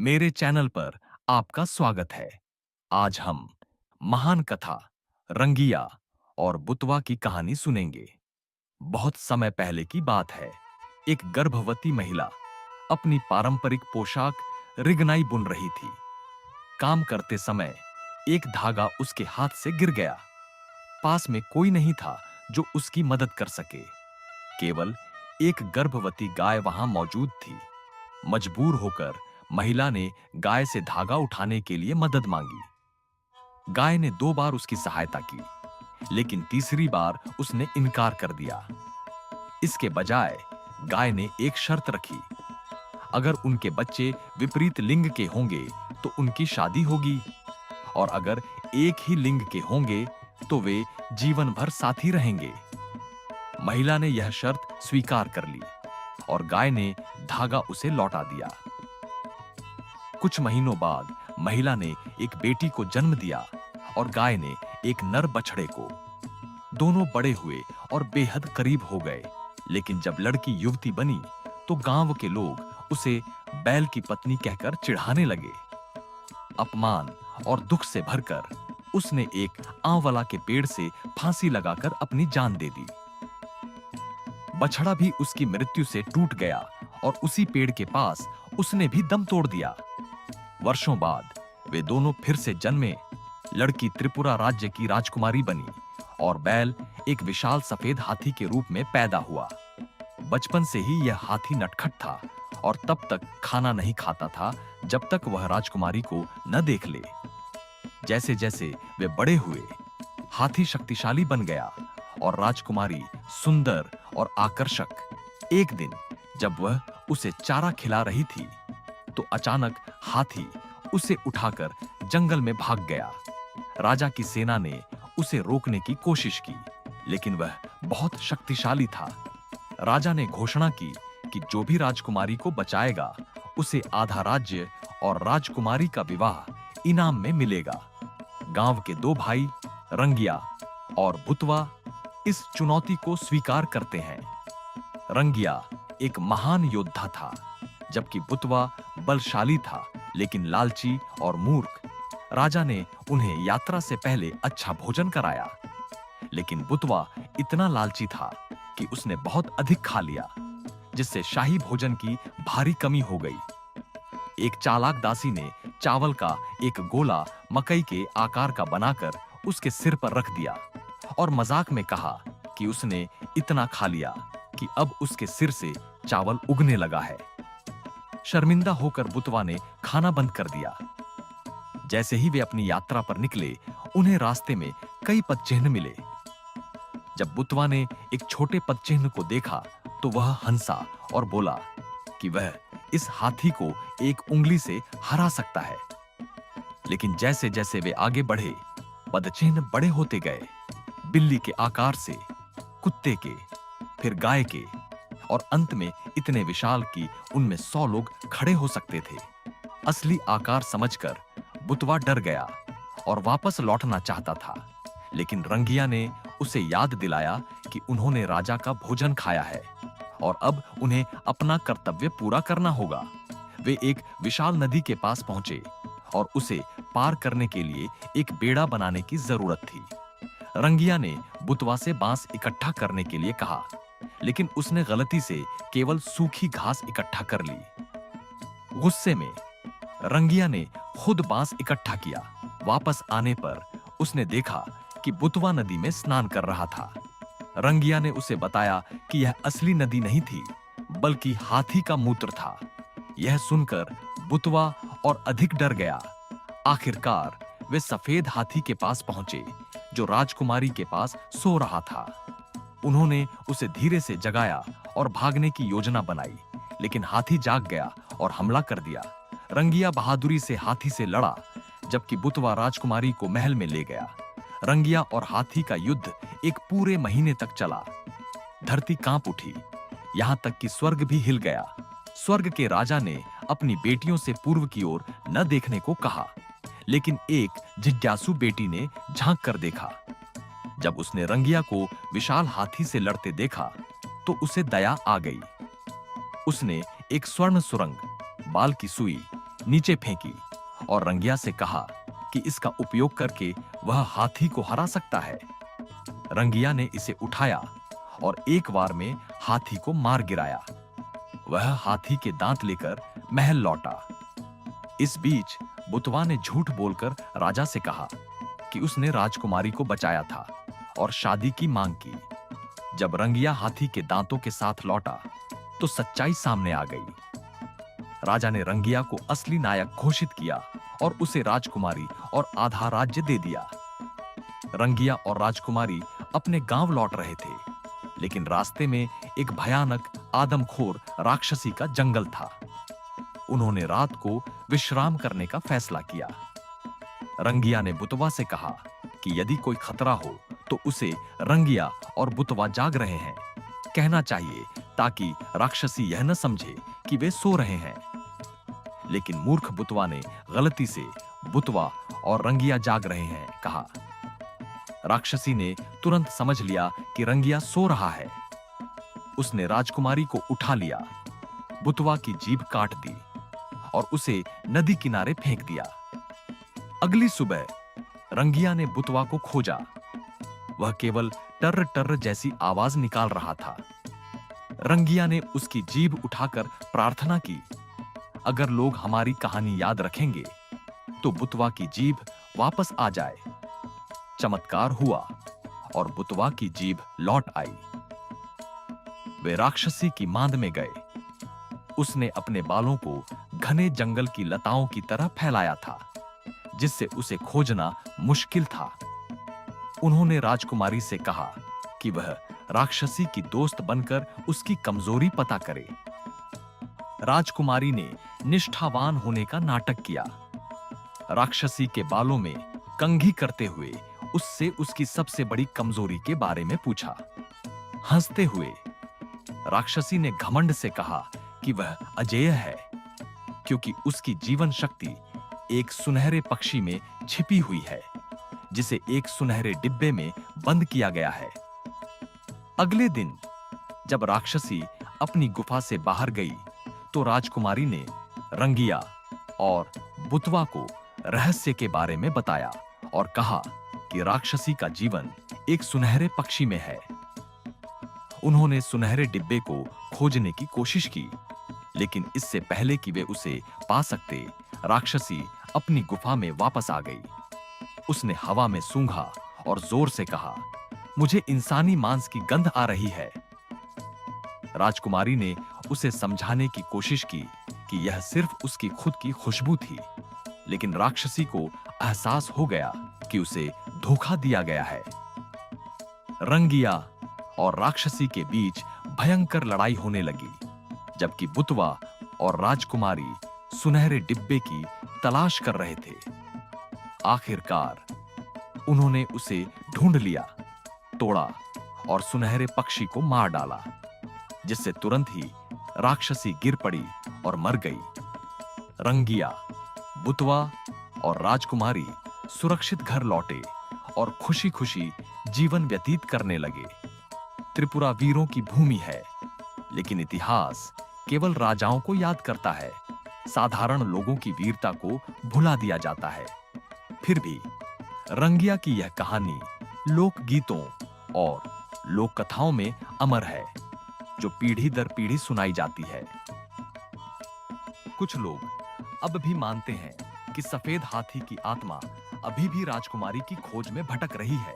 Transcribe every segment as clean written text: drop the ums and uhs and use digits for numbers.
मेरे चैनल पर आपका स्वागत है। आज हम महान कथा रंगिया और बुतवा की कहानी सुनेंगे। बहुत समय पहले की बात है। एक गर्भवती महिला अपनी पारंपरिक पोशाक रिगनाई बुन रही थी। काम करते समय एक धागा उसके हाथ से गिर गया। पास में कोई नहीं था जो उसकी मदद कर सके। केवल एक गर्भवती गाय वहां मौजूद थी। मजबूर होकर महिला ने गाय से धागा उठाने के लिए मदद मांगी। गाय ने 2 बार उसकी सहायता की, लेकिन तीसरी बार उसने इनकार कर दिया। इसके बजाय गाय ने एक शर्त रखी। अगर उनके बच्चे विपरीत लिंग के होंगे तो उनकी शादी होगी, और अगर एक ही लिंग के होंगे तो वे जीवन भर साथी रहेंगे। महिला ने यह शर्त स्वीकार कर ली और गाय ने धागा उसे लौटा दिया। कुछ महीनों बाद महिला ने एक बेटी को जन्म दिया और गाय ने एक नर बछड़े को। दोनों बड़े हुए और बेहद करीब हो गए, लेकिन जब लड़की युवती बनी तो गांव के लोग उसे बैल की पत्नी कहकर चिढ़ाने लगे। अपमान और दुख से भरकर उसने एक आंवला के पेड़ से फांसी लगाकर अपनी जान दे दी। बछड़ा भी उसकी मृत्यु से टूट गया और उसी पेड़ के पास उसने भी दम तोड़ दिया। वर्षों बाद वे दोनों फिर से जन्मे। लड़की त्रिपुरा राज्य की राजकुमारी बनी और बैल एक विशाल सफेद हाथी के रूप में पैदा हुआ। बचपन से ही यह हाथी नटखट था और तब तक खाना नहीं खाता था जब तक वह राजकुमारी को न देख ले। जैसे जैसे वे बड़े हुए, हाथी शक्तिशाली बन गया और राजकुमारी सुंदर और आकर्षक। एक दिन जब वह उसे चारा खिला रही थी तो अचानक हाथी उसे उठाकर जंगल में भाग गया। राजा की सेना ने उसे रोकने की कोशिश की, लेकिन वह बहुत शक्तिशाली था। राजा ने घोषणा की कि जो भी राजकुमारी को बचाएगा उसे आधा राज्य और राजकुमारी का विवाह इनाम में मिलेगा। गांव के 2 भाई रंगिया और बुतवा इस चुनौती को स्वीकार करते हैं। रंगिया एक महान योद्धा था, जबकि बुतवा बलशाली था लेकिन लालची और मूर्ख। राजा ने उन्हें यात्रा से पहले अच्छा भोजन कराया, लेकिन बुतवा इतना लालची था कि उसने बहुत अधिक खा लिया, जिससे शाही भोजन की भारी कमी हो गई। एक चालाक दासी ने चावल का एक गोला मकई के आकार का बनाकर उसके सिर पर रख दिया और मजाक में कहा कि उसने इतना खा लिया कि अब उसके सिर से चावल उगने लगा है। शर्मिंदा होकर बुतवा ने खाना बंद कर दिया। जैसे ही वे अपनी यात्रा पर निकले, उन्हें रास्ते में कई पदचिह्न मिले। जब बुतवा ने एक छोटे पदचिह्न को देखा तो वह हंसा और बोला कि वह इस हाथी को एक उंगली से हरा सकता है। लेकिन जैसे जैसे वे आगे बढ़े, पदचिह्न बड़े होते गए। बिल्ली के आकार से, कुत्ते के, फिर गाय के, और अंत में इतने विशाल कि उनमें 100 लोग खड़े हो सकते थे। असली आकार समझकर बुतवा डर गया और वापस लौटना चाहता था, लेकिन रंगिया ने उसे याद दिलाया कि उन्होंने राजा का भोजन खाया है और अब उन्हें अपना कर्तव्य पूरा करना होगा। वे एक विशाल नदी के पास पहुंचे और उसे पार करने के लिए एक बेड़ा बनाने की जरूरत थी। रंगिया ने बुतवा से बांस इकट्ठा करने के लिए कहा, लेकिन उसने गलती से केवल सूखी घास इकट्ठा कर ली। गुस्से में रंगिया ने खुद बांस इकट्ठा किया। वापस आने पर उसने देखा कि बुतवा नदी में स्नान कर रहा था। रंगिया ने उसे बताया कि यह असली नदी नहीं थी, बल्कि हाथी का मूत्र था। यह सुनकर बुतवा और अधिक डर गया। आखिरकार वे सफेद हाथी के पास पहुंचे, जो राजकुमारी के पास सो रहा था। उन्होंने उसे धीरे से जगाया और भागने की योजना बनाई, लेकिन हाथी जाग गया और हमला कर दिया। रंगिया बहादुरी से हाथी से लड़ा, जबकि बुतवा राजकुमारी को महल में ले गया। रंगिया और हाथी का युद्ध एक पूरे महीने तक चला। धरती कांप उठी, यहां तक कि स्वर्ग भी हिल गया। स्वर्ग के राजा ने अपनी बेटियों से पूर्व की ओर न देखने को कहा, लेकिन एक जिज्ञासु बेटी ने झांक कर देखा। जब उसने रंगिया को विशाल हाथी से लड़ते देखा तो उसे दया आ गई। उसने एक स्वर्ण सुरंग, बाल की सुई नीचे फेंकी और रंगिया से कहा कि इसका उपयोग करके वह हाथी को हरा सकता है। रंगिया ने इसे उठाया और एक बार में हाथी को मार गिराया। वह हाथी के दांत लेकर महल लौटा। इस बीच बुतवा ने झूठ बोलकर राजा से कहा कि उसने राजकुमारी को बचाया था और शादी की मांग की। जब रंगिया हाथी के दांतों के साथ लौटा तो सच्चाई सामने आ गई। राजा ने रंगिया को असली नायक घोषित किया और उसे राजकुमारी और आधा राज्य दे दिया। रंगिया और राजकुमारी अपने गांव लौट रहे थे, लेकिन रास्ते में एक भयानक आदमखोर राक्षसी का जंगल था। उन्होंने रात को विश्राम करने का फैसला किया। रंगिया ने बुतवा से कहा कि यदि कोई खतरा हो तो उसे रंगिया और बुतवा जाग रहे हैं कहना चाहिए, ताकि राक्षसी यह न समझे कि वे सो रहे हैं। लेकिन मूर्ख बुतवा ने गलती से बुतवा और रंगिया जाग रहे हैं कहा। राक्षसी ने तुरंत समझ लिया कि रंगिया सो रहा है। उसने राजकुमारी को उठा लिया, बुतवा की जीभ काट दी और उसे नदी किनारे फेंक दिया। अगली सुबह रंगिया ने बुतवा को खोजा। वह केवल टर्र टर्र जैसी आवाज निकाल रहा था। रंगिया ने उसकी जीभ उठाकर प्रार्थना की, अगर लोग हमारी कहानी याद रखेंगे तो बुतवा की जीभ वापस आ जाए। चमत्कार हुआ और बुतवा की जीभ लौट आई। वे राक्षसी की मांद में गए। उसने अपने बालों को घने जंगल की लताओं की तरह फैलाया था, जिससे उसे खोजना मुश्किल था। उन्होंने राजकुमारी से कहा कि वह राक्षसी की दोस्त बनकर उसकी कमजोरी पता करे। राजकुमारी ने निष्ठावान होने का नाटक किया। राक्षसी के बालों में कंघी करते हुए उससे उसकी सबसे बड़ी कमजोरी के बारे में पूछा। हंसते हुए राक्षसी ने घमंड से कहा कि वह अजेय है, क्योंकि उसकी जीवन शक्ति एक सुनहरे पक्षी में छिपी हुई है, जिसे एक सुनहरे डिब्बे में बंद किया गया है। अगले दिन जब राक्षसी अपनी गुफा से बाहर गई तो राजकुमारी ने रंगिया और बुतवा को रहस्य के बारे में बताया और कहा कि राक्षसी का जीवन एक सुनहरे पक्षी में है। उन्होंने सुनहरे डिब्बे को खोजने की कोशिश की, लेकिन इससे पहले कि वे उसे पा सकते, राक्षसी अपनी गुफा में वापस आ गई। उसने हवा में सूंघा और जोर से कहा, मुझे इंसानी मांस की गंध आ रही है। राजकुमारी ने उसे समझाने की कोशिश की कि यह सिर्फ उसकी खुद की खुशबू थी, लेकिन राक्षसी को एहसास हो गया कि उसे धोखा दिया गया है। रंगिया और राक्षसी के बीच भयंकर लड़ाई होने लगी, जबकि बुतवा और राजकुमारी सुनहरे डिब्बे की तलाश कर रहे थे। आखिरकार उन्होंने उसे ढूंढ लिया, तोड़ा और सुनहरे पक्षी को मार डाला, जिससे तुरंत ही राक्षसी गिर पड़ी और मर गई। रंगिया, बुतवा और राजकुमारी सुरक्षित घर लौटे और खुशी-खुशी जीवन व्यतीत करने लगे। त्रिपुरा वीरों की भूमि है, लेकिन इतिहास केवल राजाओं को याद करता है। साधारण लोगों की वीरता को भुला दिया जाता है। फिर भी रंगिया की यह कहानी लोकगीतों और लोक कथाओं में अमर है, जो पीढ़ी दर पीढ़ी सुनाई जाती है। कुछ लोग अब भी मानते हैं कि सफेद हाथी की आत्मा अभी भी राजकुमारी की खोज में भटक रही है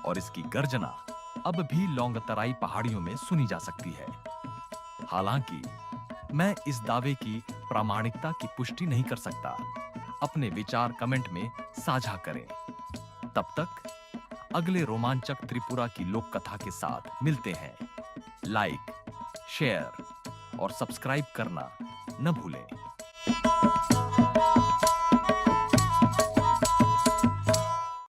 और इसकी गर्जना अब भी लौंगतराई पहाड़ियों में सुनी जा सकती है। हालांकि मैं इस दावे की प्रामाणिकता की पुष्टि नहीं कर सकता। अपने विचार कमेंट में साझा करें। तब तक अगले रोमांचक त्रिपुरा की लोक कथा के साथ मिलते हैं। लाइक, शेयर और सब्सक्राइब करना न भूलें।